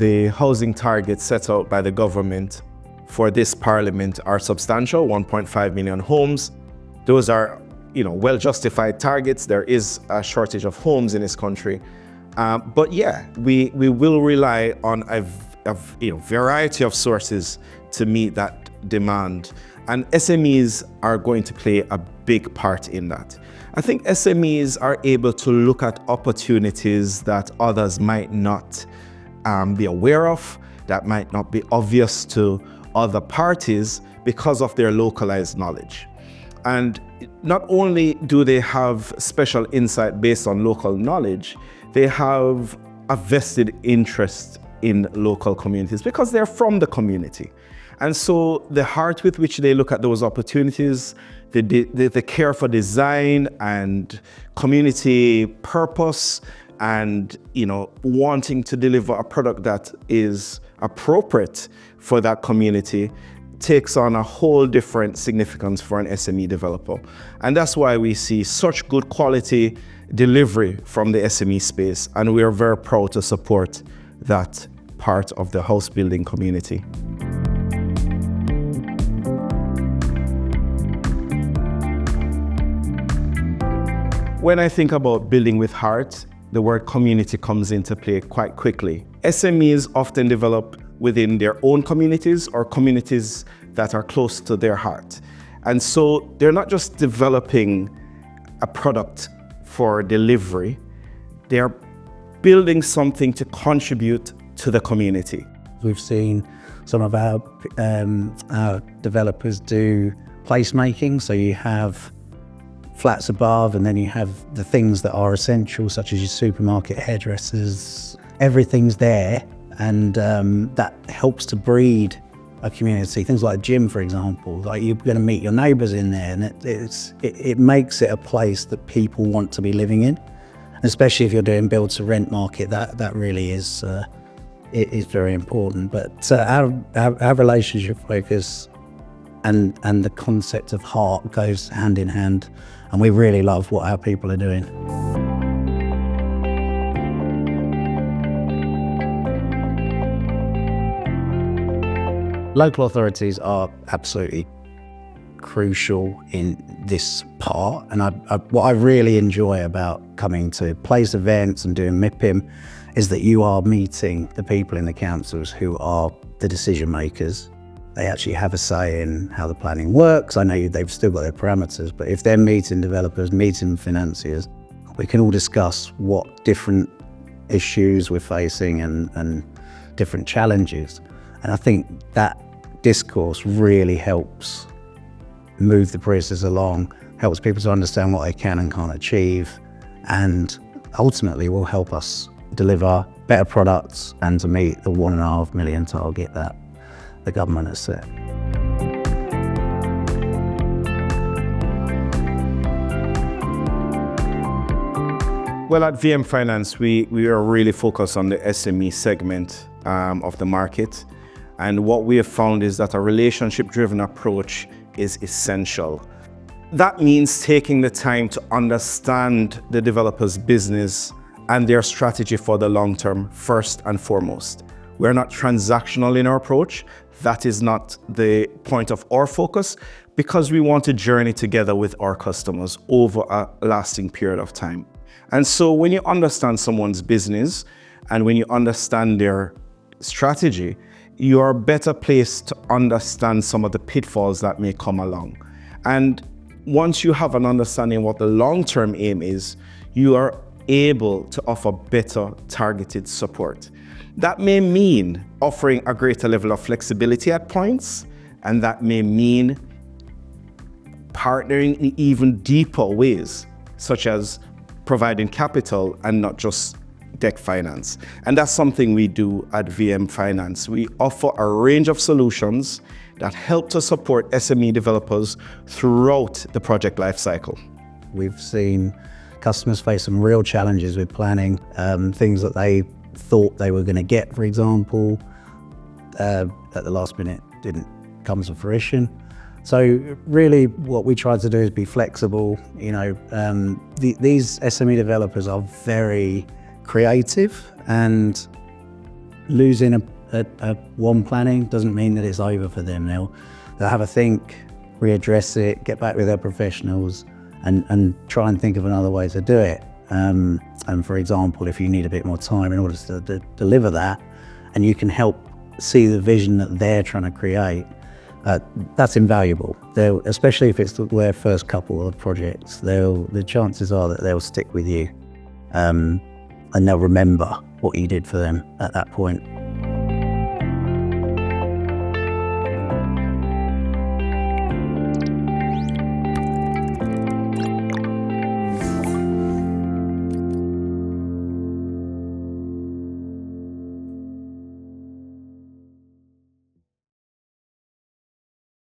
the housing targets set out by the government for this parliament are substantial, 1.5 million homes. Those are, well-justified targets. There is a shortage of homes in this country. But yeah, we will rely on a variety of sources to meet that demand. And SMEs are going to play a big part in that. I think SMEs are able to look at opportunities that others might not be aware of, that might not be obvious to other parties because of their localized knowledge. And not only do they have special insight based on local knowledge, they have a vested interest in local communities because they're from the community. And so the heart with which they look at those opportunities, the care for design and community purpose and, wanting to deliver a product that is appropriate for that community takes on a whole different significance for an SME developer. And that's why we see such good quality delivery from the SME space. And we are very proud to support that part of the house building community. When I think about building with heart, the word community comes into play quite quickly. SMEs often develop within their own communities or communities that are close to their heart. And so they're not just developing a product for delivery, they're building something to contribute to the community. We've seen some of our developers do placemaking, so you have flats above and then you have the things that are essential, such as your supermarket, hairdressers, everything's there, and that helps to breed a community. Things like a gym, for example, like you're going to meet your neighbours in there, and it makes it a place that people want to be living in. Especially if you're doing build to rent market, that really is very important. But our relationship focus and the concept of heart goes hand in hand, and we really love what our people are doing. Local authorities are absolutely crucial in this part, and what I really enjoy about coming to place events and doing MIPIM is that you are meeting the people in the councils who are the decision makers. They actually have a say in how the planning works. I know they've still got their parameters, but if they're meeting developers, meeting financiers, we can all discuss what different issues we're facing and different challenges. And I think that discourse really helps move the process along, helps people to understand what they can and can't achieve, and ultimately will help us deliver better products and to meet the 1.5 million target that the government has set. Well, at VM Finance, we are really focused on the SME segment of the market. And what we have found is that a relationship-driven approach is essential. That means taking the time to understand the developer's business and their strategy for the long term first and foremost. We're not transactional in our approach. That is not the point of our focus, because we want to journey together with our customers over a lasting period of time. And so when you understand someone's business and when you understand their strategy, you are better placed to understand some of the pitfalls that may come along. And once you have an understanding of what the long-term aim is, you are able to offer better targeted support. That may mean offering a greater level of flexibility at points, and that may mean partnering in even deeper ways, such as providing capital and not just debt finance. And that's something we do at VM Finance. We offer a range of solutions that help to support SME developers throughout the project lifecycle. We've seen customers face some real challenges with planning, things that they thought they were going to get, for example, at the last minute didn't come to fruition. So really what we try to do is be flexible. These SME developers are very creative, and losing a one planning doesn't mean that it's over for them. They'll have a think, readdress it, get back with their professionals, and try and think of another way to do it. And for example, if you need a bit more time in order to deliver that, and you can help see the vision that they're trying to create, that's invaluable. Especially if it's their first couple of projects, the chances are that they'll stick with you, and they'll remember what you did for them at that point.